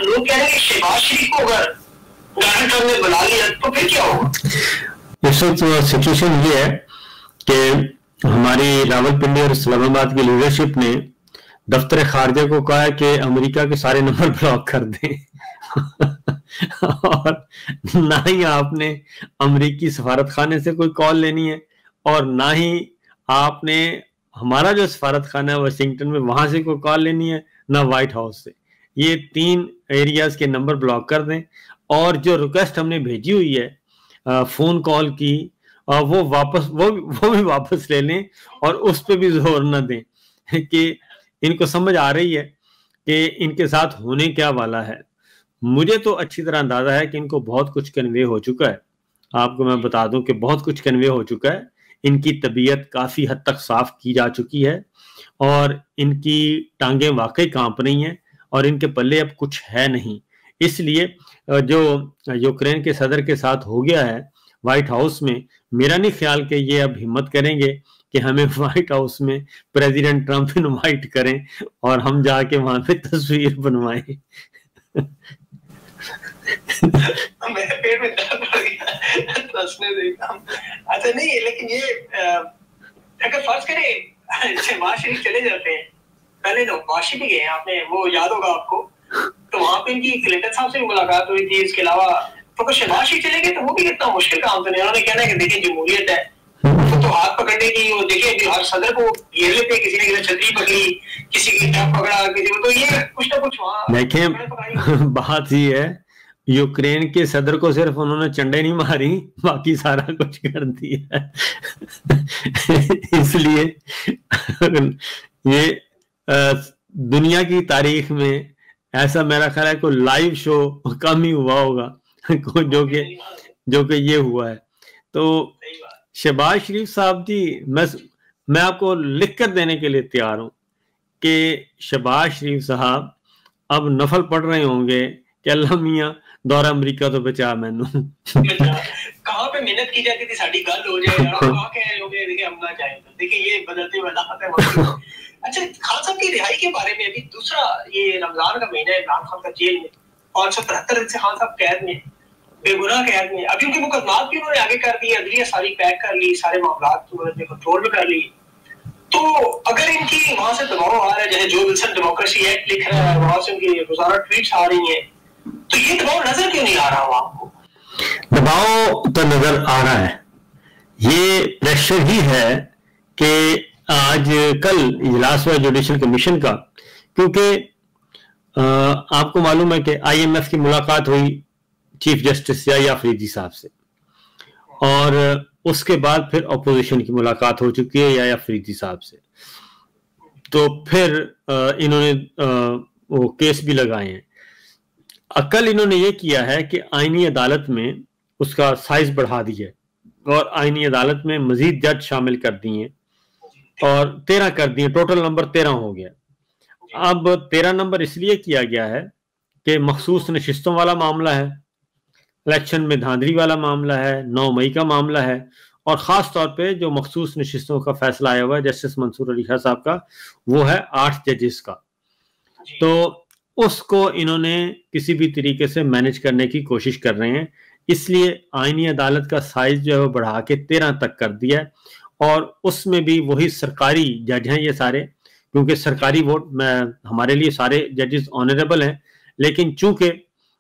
लोग कह रहे हैं कि शहबाज शरीफ को अगर डोनाल्ड ट्रंप ने बुला लिया तो फिर क्या होगा? इस वक्त सिचुएशन ये है कि हमारी रावलपिंडी और इस्लामाबाद की लीडरशिप ने दफ्तर खारजा को कहा है कि अमेरिका के सारे नंबर ब्लॉक कर दें और ना ही आपने अमेरिकी सफारत खाने से कोई कॉल लेनी है और ना ही आपने हमारा जो सफारत खाना है वाशिंगटन में वहां से कोई कॉल लेनी है, ना व्हाइट हाउस से। ये 3 एरियाज के नंबर ब्लॉक कर दें और जो रिक्वेस्ट हमने भेजी हुई है फोन कॉल की वो भी वापस ले लें और उस पर भी जोर न दें कि इनको समझ आ रही है कि इनके साथ होने क्या वाला है। मुझे तो अच्छी तरह अंदाजा है कि इनको बहुत कुछ कन्वे हो चुका है। आपको मैं बता दूं कि बहुत कुछ कन्वे हो चुका है। इनकी तबीयत काफी हद तक साफ की जा चुकी है और इनकी टांगें वाकई कांप रही हैं और इनके पल्ले अब कुछ है नहीं। इसलिए जो यूक्रेन के सदर के साथ हो गया है व्हाइट हाउस में, मेरा नहीं ख्याल कि ये अब हिम्मत करेंगे कि हमें व्हाइट हाउस में प्रेसिडेंट ट्रंप इनवाइट करें और हम जाके वहां पे तस्वीर बनवाएं। मेरे पेट में दर्द हो गया अच्छा नहीं, लेकिन ये अगर फर्ज करें शहबाज शरीफ चले जाते हैं, पहले तो वाशिंगटन गए, आपने वो याद होगा आपको, तो वहां पे इनकी क्लिंटन साहब से मुलाकात हुई थी। इसके अलावा तो शहबाज शरीफ चले गए तो वो भी कितना मुश्किल काम था। उन्होंने कहना है कि देखिए जमहूरियत है तो हाथ पकड़ने की, वो देखिए अभी हर सदर को घेर लेते, किसी ने छतरी पकड़ी, किसी की टैप पकड़ा, किसी को, तो ये कुछ ना कुछ वहां देखें। बात ही है यूक्रेन के सदर को सिर्फ उन्होंने चंडे नहीं मारी, बाकी सारा कुछ कर दिया इसलिए ये दुनिया की तारीख में ऐसा मेरा ख्याल है कोई लाइव शो कम ही हुआ होगा जो कि ये हुआ है। तो शहबाज शरीफ साहब जी, मैं आपको लिख कर देने के लिए तैयार हूं कि शहबाज शरीफ साहब अब नफल पढ़ रहे होंगे कि अल्लाह मियां दौरा अमेरिका तो बचा मैनू। कहां पे मेहनत की जाती थी साड़ी गल हो जाए यार, कहां कह लोगे देखिए हम ना चाहें तो देखिए ये बदलते हालात है। अच्छा, खान साहब की रिहाई के बारे में, अभी दूसरा ये रमजान का महीना है, इमरान खान का जेल में 573 दिन से खान साहब कैद में, बेगुनाह कैद में। अभी उनके मुकदमात भी उन्होंने आगे कर दिए, अदलिया सारी पैक कर ली, सारे मामलात उन्होंने कंट्रोल में कर लिए। तो अगर इनकी वहां से दबाव आ रहा है, जैसे जो विल्सन डेमोक्रेसी एक्ट लिख रहा है, वहां से उनकी रोजाना ट्वीट्स आ रही हैं, तो ये दबाव नजर क्यों नहीं आ रहा वहां आपको? दबाव तो नजर आ रहा है, ये प्रेशर ही है कि आज कल इजलास हुआ जुडिशल कमीशन का, क्योंकि आपको मालूम है कि IMF की मुलाकात हुई चीफ जस्टिस या अफरीदी साहब से और उसके बाद फिर अपोजिशन की मुलाकात हो चुकी है या अफरीदी साहब से। तो फिर इन्होंने वो केस भी लगाए हैं। कल इन्होंने ये किया है कि आईनी अदालत में उसका साइज बढ़ा दिया और आईनी अदालत में मजीद जज शामिल कर दिए और 13 कर दिए, टोटल नंबर 13 हो गया। अब 13 नंबर इसलिए किया गया है कि मखसूस नशिस्तों वाला मामला है, इलेक्शन में धांधली वाला मामला है, 9 मई का मामला है और ख़ास तौर पे जो मखसूस नशिस्तों का फैसला आया हुआ है जस्टिस मंसूर अली खां साहब का, वो है 8 जजेस का। तो उसको इन्होंने किसी भी तरीके से मैनेज करने की कोशिश कर रहे हैं, इसलिए आईनी अदालत का साइज जो है वो बढ़ा के 13 तक कर दिया है और उसमें भी वही सरकारी जज हैं ये सारे, क्योंकि सरकारी वोट हमारे लिए सारे जजेस ऑनरेबल हैं, लेकिन चूंकि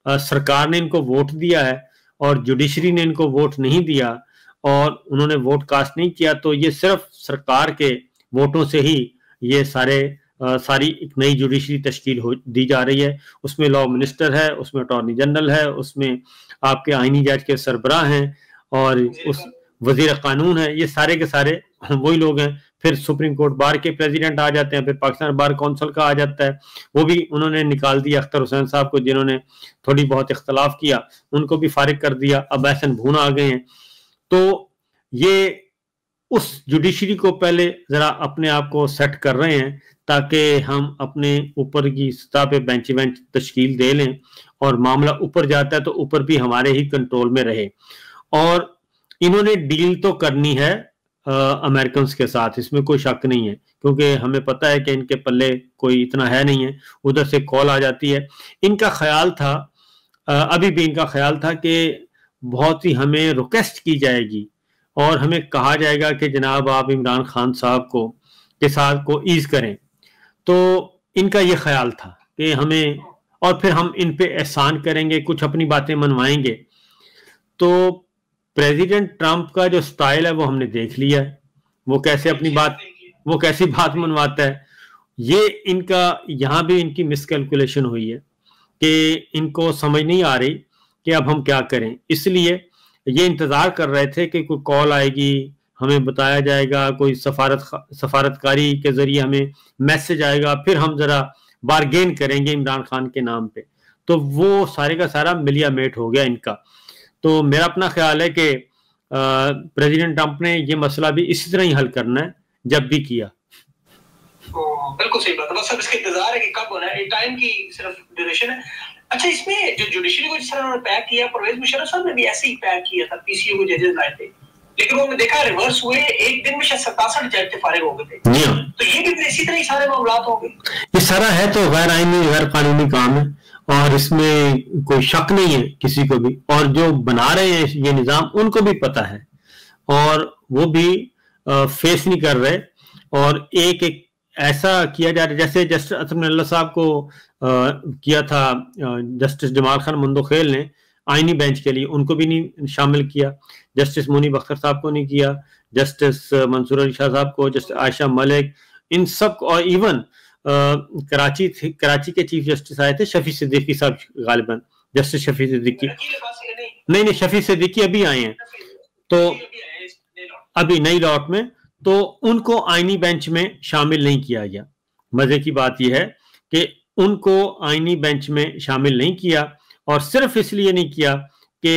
सरकार ने इनको वोट दिया है और जुडिशरी ने इनको वोट नहीं दिया और उन्होंने वोट कास्ट नहीं किया, तो ये सिर्फ सरकार के वोटों से ही ये सारी एक नई जुडिशरी तश्कील दी जा रही है। उसमें लॉ मिनिस्टर है, उसमें अटॉर्नी जनरल है, उसमें आपके आईनी जज के सरबराह हैं और उस वजीर कानून है, ये सारे के सारे वही लोग हैं। फिर सुप्रीम कोर्ट बार के प्रेसिडेंट आ जाते हैं, फिर पाकिस्तान बार काउंसिल का आ जाता है, वो भी उन्होंने निकाल दिया। अख्तर हुसैन साहब को जिन्होंने थोड़ी बहुत इख्तलाफ किया उनको भी फारिग कर दिया, अब एहसन भूना आ गए हैं। तो ये उस जुडिशरी को पहले जरा अपने आप को सेट कर रहे हैं ताकि हम अपने ऊपर की सतह पे बेंच तश्कील दे लें और मामला ऊपर जाता है तो ऊपर भी हमारे ही कंट्रोल में रहे। और इन्होंने डील तो करनी है अमेरिकन के साथ, इसमें कोई शक नहीं है, क्योंकि हमें पता है कि इनके पल्ले कोई इतना है नहीं है। उधर से कॉल आ जाती है। इनका ख्याल था, अभी भी इनका ख्याल था कि बहुत ही हमें रिक्वेस्ट की जाएगी और हमें कहा जाएगा कि जनाब आप इमरान खान साहब को के साथ को ईज करें। तो इनका ये ख्याल था कि हमें, और फिर हम इन पे एहसान करेंगे, कुछ अपनी बातें मनवाएंगे। तो प्रेसिडेंट ट्रंप का जो स्टाइल है वो हमने देख लिया है, वो कैसे अपनी बात, वो कैसी बात मनवाता है। ये इनका यहाँ भी इनकी मिसकैलकुलेशन हुई है कि इनको समझ नहीं आ रही कि अब हम क्या करें, इसलिए ये इंतजार कर रहे थे कि कोई कॉल आएगी, हमें बताया जाएगा, कोई सफारतकारी के जरिए हमें मैसेज आएगा, फिर हम जरा बारगेन करेंगे इमरान खान के नाम पे। तो वो सारे का सारा मिलिया मेट हो गया इनका। तो मेरा अपना ख्याल है कि प्रेसिडेंट ट्रंप ने ये मसला भी इसी तरह ही हल करना है जब भी किया। बिल्कुल सही बात है, बस अब इसका इंतजार है कि कब होना है, टाइम की सिर्फ ड्यूरेशन है। अच्छा, इसमें जो जुडिशरी को जिस तरह उन्होंने पैक किया, परवेज मुशर्रफ साहब ने भी ऐसे ही पैक किया था, पीसीयू को जजेस लाए थे, लेकिन वो देखा रिवर्स हुए, एक दिन में शायद 67 जज थे फारिग हो गए थे। तो ये भी इसी तरह ही सारे मामला होंगे। ये सारा है तो गैर आईनी गैर कानूनी काम है और इसमें कोई शक नहीं है किसी को भी, और जो बना रहे हैं ये निजाम उनको भी पता है और वो भी फेस नहीं कर रहे। और एक एक ऐसा किया जा रहा है जैसे जस्टिस असम साहब को किया था जस्टिस जमाल खान मंदोखेल ने आईनी बेंच के लिए, उनको भी नहीं शामिल किया। जस्टिस मुनीब अख्तर साहब को नहीं किया, जस्टिस मंसूर अली शाह साहब को, जस्टिस आयशा मलिक, इन सब, और इवन कराची के चीफ जस्टिस आए थे शफी सिद्दीकी साहब, गालिबन जस्टिस शफी सिद्दीकी, नहीं शफी सिद्दीकी अभी आए हैं, तो अभी नई लॉट में, तो उनको आईनी बेंच में शामिल नहीं किया गया। मजे की बात यह है कि उनको आईनी बेंच में शामिल नहीं किया, और सिर्फ इसलिए नहीं किया कि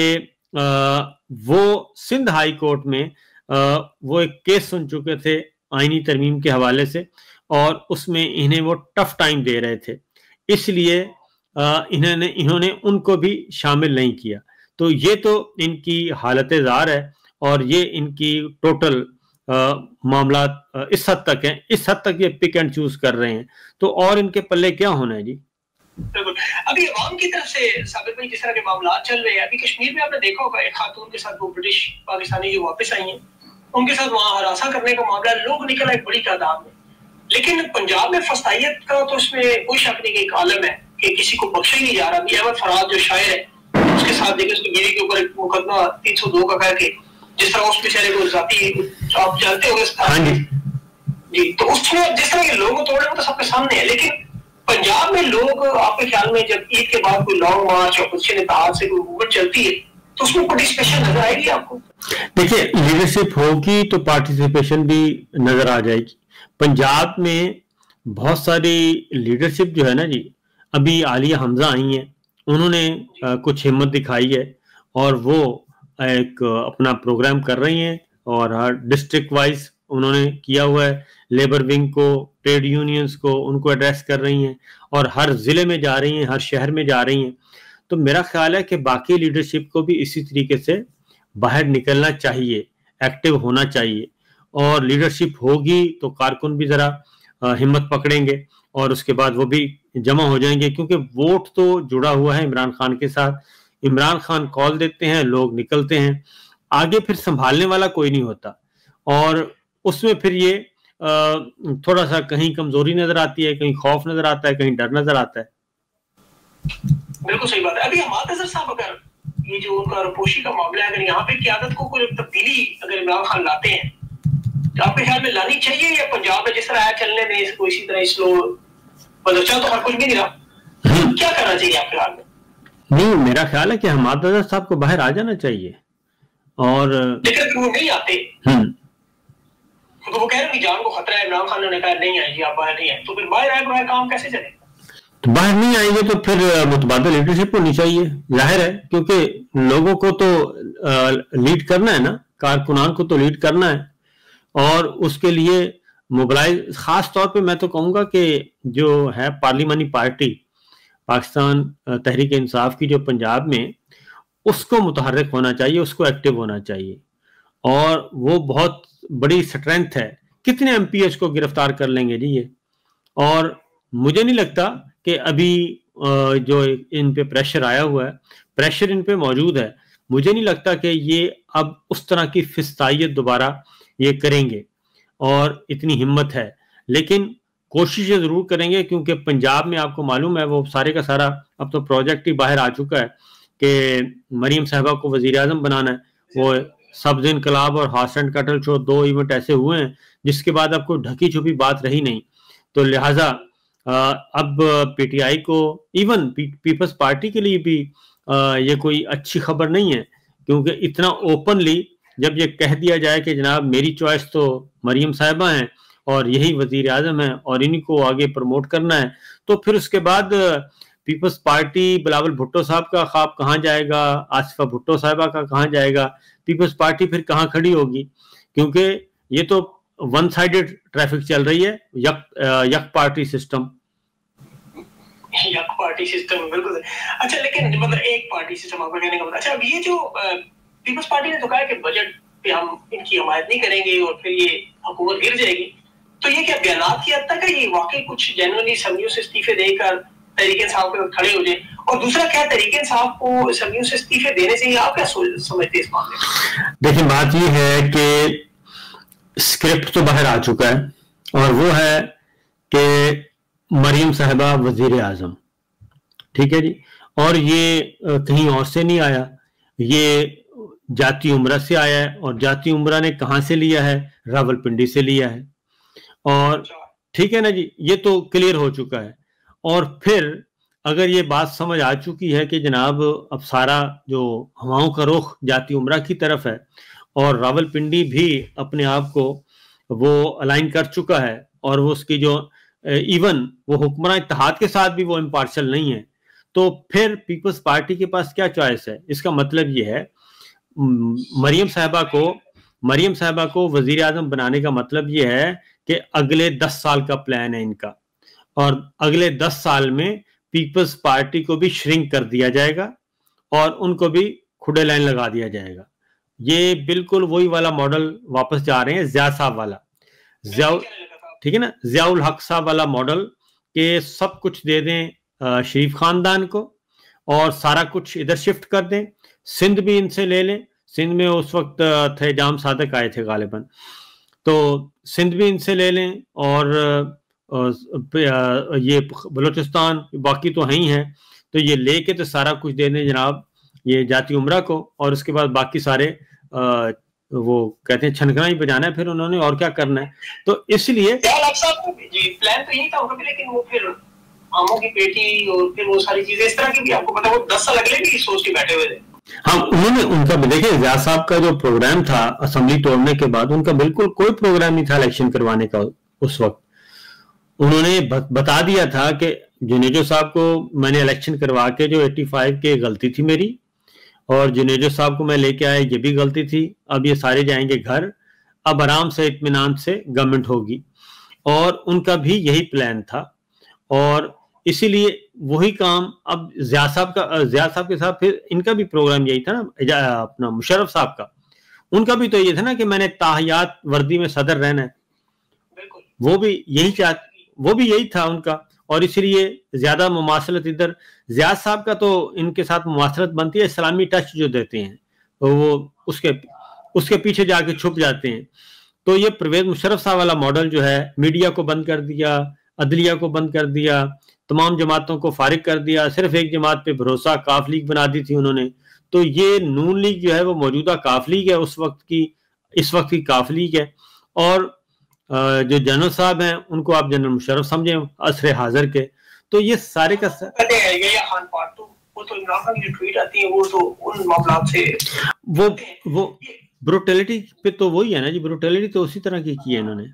वो सिंध हाई कोर्ट में वो एक केस सुन चुके थे आईनी तरमीम के हवाले से, और उसमें इन्हें वो टफ टाइम दे रहे थे, इसलिए इन्होंने उनको भी शामिल नहीं किया। तो ये तो इनकी हालत ज़ार है, और ये इनकी टोटल मामला इस हद तक है, इस हद तक ये पिक एंड चूज कर रहे हैं। तो और इनके पल्ले क्या होना है जी। अभी अवाम की तरफ से साबिर भाई जिस तरह के मामला चल रहे हैं, अभी कश्मीर में आपने देखा होगा एक खातून के साथ वो ब्रिटिश पाकिस्तानी जो वापस आई हैं, उनके साथ वहां हरासा करने का मामला, लोग निकल आए बड़ी तादाद में। लेकिन पंजाब में फस्तायत का तो उसमें कोई शक नहीं कि एक आलम है कि किसी को बख्शा ही नहीं जा रहा। अहमद फराज जो शायर है, उसके साथ देखिए उसकी बीवी के ऊपर एक मुकदमा 302 का करके, जिस तरह उस बेचारे को जाती, आप जानते होंगे जी, तो उसमें जिस तरह के लोग तोड़े वो तो सबके सामने है। लेकिन पंजाब में लोग, आपके ख्याल में जब ईद के बाद कोई लॉन्ग मार्च अपोजिशन इत्तेहाद से कोई मूवमेंट चलती है तो उसमें पार्टिसिपेशन नजर आएगी आपको? देखिए, लीडरशिप होगी तो पार्टिसिपेशन भी नजर आ जाएगी। पंजाब में बहुत सारी लीडरशिप जो है ना जी, अभी आलिया हमजा आई हैं, उन्होंने कुछ हिम्मत दिखाई है और वो एक अपना प्रोग्राम कर रही हैं, और हर डिस्ट्रिक्ट वाइज उन्होंने किया हुआ है, लेबर विंग को, ट्रेड यूनियंस को, उनको एड्रेस कर रही हैं, और हर जिले में जा रही हैं, हर शहर में जा रही हैं। तो मेरा ख्याल है कि बाकी लीडरशिप को भी इसी तरीके से बाहर निकलना चाहिए, एक्टिव होना चाहिए, और लीडरशिप होगी तो कारकुन भी जरा हिम्मत पकड़ेंगे और उसके बाद वो भी जमा हो जाएंगे, क्योंकि वोट तो जुड़ा हुआ है इमरान खान के साथ। इमरान खान कॉल देते हैं, लोग निकलते हैं, आगे फिर संभालने वाला कोई नहीं होता, और उसमें फिर ये थोड़ा सा कहीं कमजोरी नजर आती है, कहीं खौफ नजर आता है, कहीं डर नजर आता है। बिल्कुल सही बात है। अभी हमाद अजहर साहब, अगर ये जो उनका रपोशी का मामला है, अगर यहाँ पे क़यादत को कोई तब्दीली अगर इमरान खान लाते हैं तो आपके ख्याल में लानी चाहिए, या पंजाब में जिस तरह आया चलने में इसको इसी तरह स्लो, मतलब चल तो हर कुछ भी नहीं रहा, क्या करना चाहिए आपके ख्याल में? नहीं, मेरा ख्याल है कि हमाद अजहर साहब को बाहर आ जाना चाहिए। और लेकिन वो नहीं आते, तो वो कह रहे हैं कि जान को खतरा है, इमरान खान ने कहा नहीं आएगी, आप बाहर नहीं आए, तो फिर बाहर आए बगैर काम कैसे चलेगा? तो बाहर नहीं आएंगे तो फिर मुतबादल लीडरशिप होनी चाहिए, जाहिर है, क्योंकि लोगों को तो लीड करना है ना, कारकुनान को तो लीड करना है, और उसके लिए मोबिलाइज, खास तौर पे मैं तो कहूँगा कि जो है पार्लिमानी पार्टी पाकिस्तान तहरीक इंसाफ की जो पंजाब में, उसको मुतहर्रिक होना चाहिए, उसको एक्टिव होना चाहिए, और वो बहुत बड़ी स्ट्रेंथ है, कितने एमपीएस को गिरफ्तार कर लेंगे जी ये। और मुझे नहीं लगता कि अभी जो इन पे प्रेशर आया हुआ है, प्रेशर इन पे मौजूद है, मुझे नहीं लगता कि ये अब उस तरह की फिस्तायत दोबारा ये करेंगे, और इतनी हिम्मत है। लेकिन कोशिशें जरूर करेंगे, क्योंकि पंजाब में आपको मालूम है वो सारे का सारा अब तो प्रोजेक्ट ही बाहर आ चुका है कि मरीम साहबा को वजीर आजम बनाना है। वो सब्ज इनकलाब और horse and cattle show 2 event ऐसे हुए हैं जिसके बाद अब कोई ढकी छुपी बात रही नहीं। तो लिहाजा अब पीटीआई को, इवन पीपल्स पार्टी के लिए भी ये कोई अच्छी खबर नहीं है, क्योंकि इतना ओपनली जब ये कह दिया जाए कि जनाब मेरी चॉइस तो मरीम साहिबा हैं और यही वजीर आजम है और इन्हीं को आगे प्रमोट करना है, तो फिर उसके बाद पीपल्स पार्टी, बिलावल भुट्टो साहब का ख्वाब कहाँ जाएगा, आसिफा भुट्टो साहिबा का कहाँ जाएगा, पीपल्स पार्टी फिर कहाँ खड़ी होगी? क्योंकि ये तो वन साइडेड ट्रैफिक चल रही है, यक पार्टी सिस्टम। यक पार्टी सिस्टम, बिल्कुल। अच्छा, लेकिन मतलब एक पार्टी सिस्टम आपका कहने का मतलब, अच्छा अब ये जो पीपल्स पार्टी ने तो कहा कि बजट पे हम इनकी हमायत नहीं करेंगे और फिर ये हुकूमत गिर जाएगी, तो ये क्या बयानात की हद तक है, ये वाकई कुछ जेन्युइनली असेंबलियों से इस्तीफे देकर तहरीक इंसाफ पे खड़े हो जाए? और दूसरा, क्या तहरीक इंसाफ को असेंबलियों से इस्तीफे देने से आप क्या समझते हैं इस मामले में? देखिए, बात ये है कि स्क्रिप्ट तो बाहर आ चुका है, और वो है कि मरीम साहिबा वजीर आजम, ठीक है जी। और ये कहीं और से नहीं आया, ये जाती उमरा से आया है, और जाती उमरा ने कहां से लिया है? रावलपिंडी से लिया है। और ठीक है ना जी, ये तो क्लियर हो चुका है। और फिर अगर ये बात समझ आ चुकी है कि जनाब अब सारा जो हवाओं का रुख जाती उमरा की तरफ है, और रावलपिंडी भी अपने आप को वो अलाइन कर चुका है, और वो उसकी जो इवन वो हुक्मरान इत्तेहाद के साथ भी वो इम्पार्शल नहीं है, तो फिर पीपल्स पार्टी के पास क्या चॉइस है? इसका मतलब ये है, मरीम साहिबा को वजीर आजम बनाने का मतलब ये है कि अगले 10 साल का प्लान है इनका, और अगले 10 साल में पीपल्स पार्टी को भी श्रिंक कर दिया जाएगा और उनको भी खुडे लाइन लगा दिया जाएगा। ये बिल्कुल वही वाला मॉडल वापस जा रहे हैं, जिया साहब वाला, ठीक है ना, जियाउल हक साहब वाला मॉडल, के सब कुछ दे दें शरीफ खानदान को और सारा कुछ इधर शिफ्ट कर दें, सिंध भी इनसे ले लें। सिंध में उस वक्त थे जाम सादक आए थे गालिबन, तो सिंध भी इनसे ले लें, और ये बलूचिस्तान बाकी तो है ही हैं, तो ये लेके तो सारा कुछ दे दें जनाब ये जाती उमरा को, और उसके बाद बाकी सारे वो कहते हैं छनकना ही बजाना है फिर उन्होंने, और क्या करना है। तो इसलिए प्लान तो यही था, लेकिन वो फिर आमों की पेटी और फिर वो सारी चीजें इस तरह की भी आपको पता, वो 10 साल अगले भी सोच के बैठे हुए थे। हाँ, उन्होंने उनका देखिए, जिया साहब का जो प्रोग्राम था असेंबली तोड़ने के बाद, उनका बिल्कुल कोई प्रोग्राम नहीं था इलेक्शन करवाने का। उस वक्त उन्होंने बता दिया था कि जुनेजो साहब को मैंने इलेक्शन करवा के जो 85 के गलती थी मेरी, और जुनेजो साहब को मैं लेके आया ये भी गलती थी, अब ये सारे जाएंगे घर, अब आराम से इत्मीनान से गवर्नमेंट होगी। और उनका भी यही प्लान था, और इसीलिए वही काम अब जिया साहब के साथ फिर इनका भी प्रोग्राम यही था ना, अपना मुशर्रफ साहब का, उनका भी तो ये था ना कि मैंने ताहियात वर्दी में सदर रहना है, वो भी यही था उनका। और इसलिए ज्यादा मुमासलत इधर, जिया साहब का तो इनके साथ मुमासलत बनती है, इस्लामी टच जो देते हैं तो वो उसके पीछे जाके छुप जाते हैं। तो ये परवेज मुशर्रफ साहब वाला मॉडल जो है, मीडिया को बंद कर दिया, अदलिया को बंद कर दिया, तमाम जमातों को फारिग कर दिया, सिर्फ एक जमात पे भरोसा, काफ लीग बना दी थी उन्होंने। तो ये नून लीग जो है वो मौजूदा काफ लीग है, इस वक्त की काफ लीग है। और जो जनरल साहब हैं उनको आप जनरल मुशर्रफ समझें असरे हाजिर के। तो ये सारे का वो ब्रूटैलिटी पे तो वही है ना जी, ब्रूटैलिटी तो उसी तरह की है इन्होंने।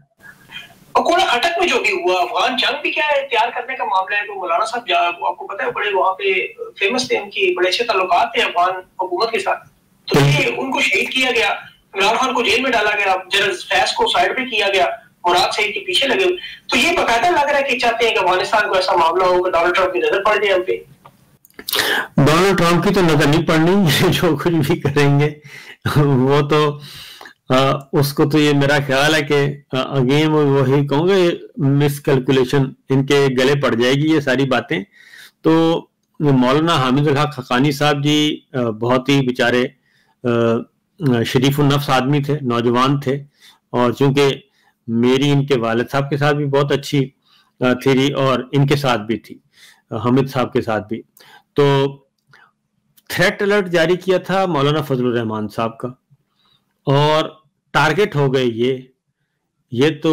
कोड़ा खटक में जो भी हुआ, अफगान जंग भी क्या है तैयार करने का मामला है। तो मौलाना साहब आपको पता है बड़े वहाँ पे फेमस थे, उनकी बड़े अच्छे ताल्लुकात थे अफगान हुकूमत के साथ। तो ये उनको शहीद किया गया, इमरान खान को जेल में डाला गया, जनरल फैज को साइड पे किया गया, मुराद सईद के पीछे लगे। तो ये बकायदा लग रहा है कि चाहते हैं कि अफगानिस्तान को ऐसा मामला हो कि डोनाल्ड ट्रंप की नजर पड़ जाए हम पे। डोनाल्ड ट्रंप की तो नजर नहीं पड़नी, जो कुछ भी करेंगे वो तो उसको तो ये मेरा ख्याल है कि अगेन वही कहूँगा, मिसकैलकुलेशन इनके गले पड़ जाएगी ये सारी बातें। तो मौलाना हामिदुल हक हक्कानी साहब जी बहुत ही बेचारे शरीफुल नफ्स आदमी थे, नौजवान थे, और चूंकि मेरी इनके वालिद साहब के साथ भी बहुत अच्छी थी और इनके साथ भी थी, हामिद साहब के साथ भी। तो थ्रेट अलर्ट जारी किया था मौलाना फजलुर रहमान साहब का, और टारगेट हो गए ये तो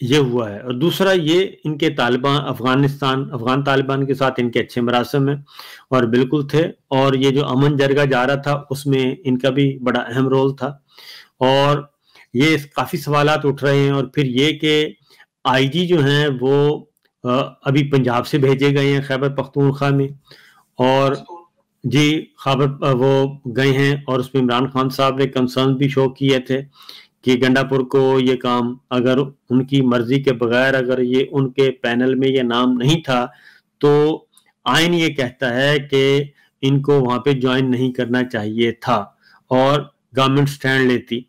ये हुआ है। और दूसरा, ये इनके तालिबान अफगान तालिबान के साथ इनके अच्छे मरासम हैं और बिल्कुल थे, और ये जो अमन जरगा जा रहा था उसमें इनका भी बड़ा अहम रोल था। और ये काफ़ी सवालात उठ रहे हैं। और फिर ये कि आईजी जो हैं वो अभी पंजाब से भेजे गए हैं खैबर पख्तूनख्वा में, और जी खबर वो गए हैं, और उसमें इमरान खान साहब ने कंसर्न भी शो किए थे कि गंडापुर को ये काम अगर उनकी मर्जी के बगैर, अगर ये उनके पैनल में ये नाम नहीं था तो आइन ये कहता है कि इनको वहां पे ज्वाइन नहीं करना चाहिए था और गवर्नमेंट स्टैंड लेती।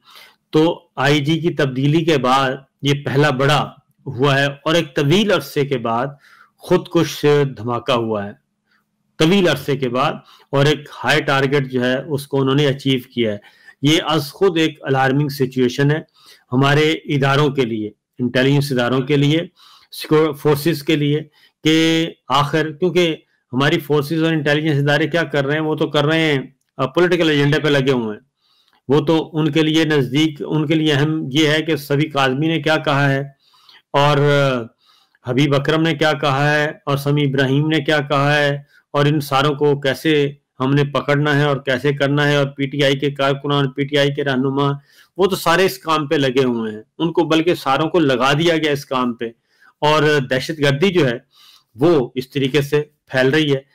तो आईजी की तब्दीली के बाद ये पहला बड़ा हुआ है, और एक तवील अरसे के बाद खुदकुश धमाका हुआ है, तवील अरसे के बाद, और एक हाई टारगेट जो है उसको उन्होंने अचीव किया है। ये अज खुद एक अलार्मिंग सिचुएशन है हमारे इदारों के लिए, इंटेलिजेंस इदारों के लिए, फोर्सेस के लिए, कि आखिर क्योंकि हमारी फोर्सेस और इंटेलिजेंस इदारे क्या कर रहे हैं, वो तो कर रहे हैं पॉलिटिकल एजेंडे पे लगे हुए हैं। वो तो उनके लिए नज़दीक, उनके लिए अहम ये है कि सभी काज़मी ने क्या कहा है, और हबीब अकरम ने क्या कहा है, और समी इब्राहिम ने क्या कहा है, और इन सारों को कैसे हमने पकड़ना है और कैसे करना है। और पीटीआई के कारकुनान, पीटीआई के रहनुमा, वो तो सारे इस काम पे लगे हुए हैं, उनको बल्कि सारों को लगा दिया गया इस काम पे। और दहशतगर्दी जो है वो इस तरीके से फैल रही है।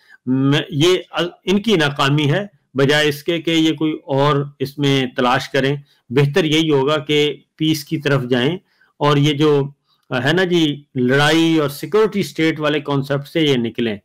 ये इनकी नाकामी है, बजाय इसके कि ये कोई और इसमें तलाश करें। बेहतर यही होगा कि पीस की तरफ जाएं, और ये जो है ना जी लड़ाई और सिक्योरिटी स्टेट वाले कॉन्सेप्ट से ये निकलें।